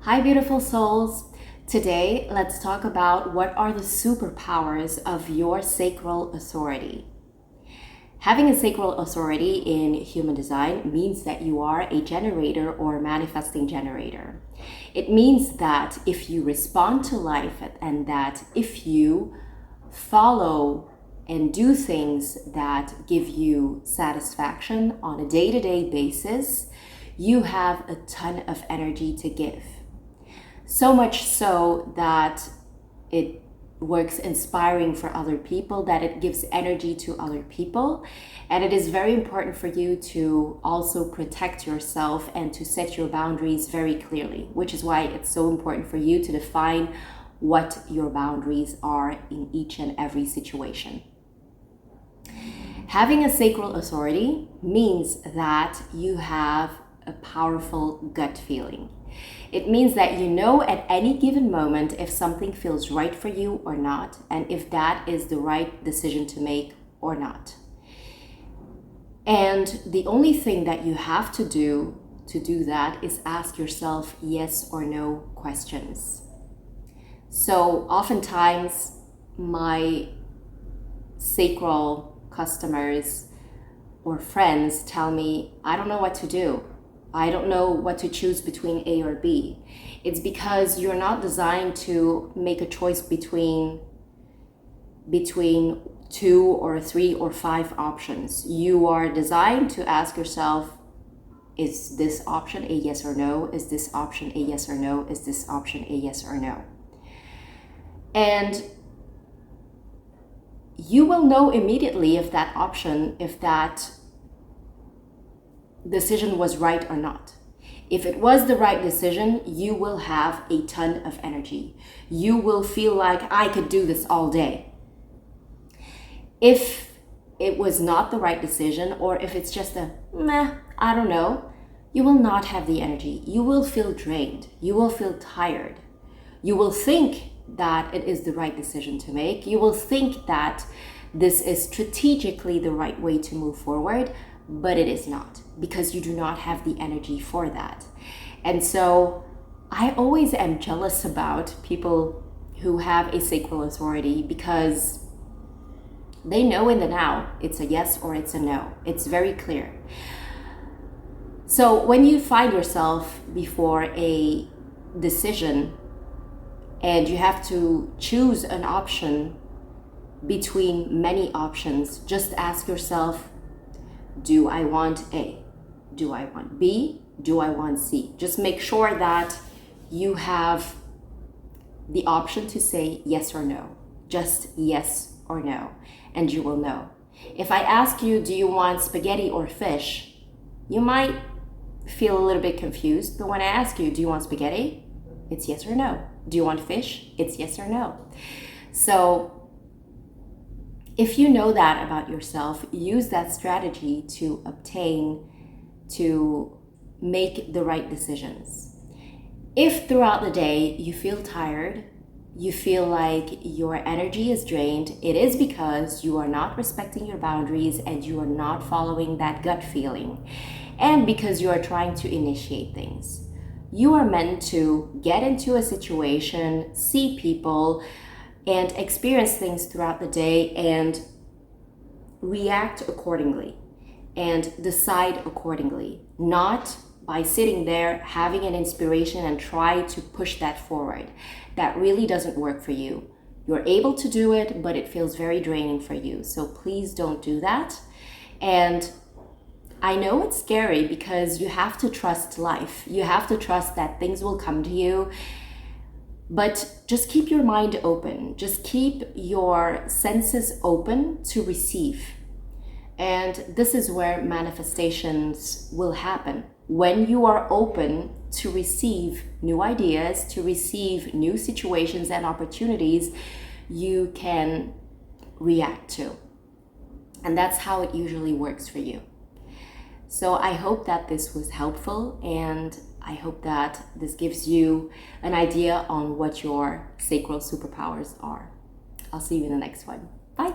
Hi, beautiful souls. Today, let's talk about what are the superpowers of your sacral authority. Having a sacral authority in human design means that you are a generator or manifesting generator. It means that if you respond to life and that if you follow and do things that give you satisfaction on a day-to-day basis, you have a ton of energy to give. So much so that it works inspiring for other people, that it gives energy to other people. And it is very important for you to also protect yourself and to set your boundaries very clearly, which is why it's so important for you to define what your boundaries are in each and every situation. Having a sacral authority means that you have a powerful gut feeling. It means that you know at any given moment if something feels right for you or not, and if that is the right decision to make or not. And the only thing that you have to do that is ask yourself yes or no questions. So oftentimes my sacral customers or friends tell me, I don't know what to do. I don't know what to choose between A or B. It's because you're not designed to make a choice between 2 or 3 or 5 options. You are designed to ask yourself, is this option a yes or no? Is this option a yes or no? Is this option a yes or no? And you will know immediately if that decision was right or not. If it was the right decision, you will have a ton of energy. You will feel like I could do this all day. If it was not the right decision, or if it's just a meh, I don't know, you will not have the energy. You will feel drained. You will feel tired. You will think that it is the right decision to make. You will think that this is strategically the right way to move forward, but it is not, because you do not have the energy for that. And so I always am jealous about people who have a sacral authority, because they know in the now it's a yes or it's a no. It's very clear. So when you find yourself before a decision and you have to choose an option between many options, just ask yourself, do I want A? Do I want B? Do I want C? Just make sure that you have the option to say yes or no. Just yes or no, and you will know. If I ask you, do you want spaghetti or fish? You might feel a little bit confused, but when I ask you, do you want spaghetti? It's yes or no. Do you want fish? It's yes or no. So if you know that about yourself, use that strategy to make the right decisions. If throughout the day you feel tired, you feel like your energy is drained, it is because you are not respecting your boundaries and you are not following that gut feeling, and because you are trying to initiate things. You are meant to get into a situation, see people, and experience things throughout the day and react accordingly and decide accordingly, not by sitting there having an inspiration and try to push that forward. That really doesn't work for you. You're able to do it, but it feels very draining for you. So please don't do that. And I know it's scary because you have to trust life. You have to trust that things will come to you. But just keep your mind open. Just keep your senses open to receive. And this is where manifestations will happen. When you are open to receive new ideas, to receive new situations and opportunities, you can react to. And that's how it usually works for you. So I hope that this was helpful, and I hope that this gives you an idea on what your sacral superpowers are. I'll see you in the next one. Bye.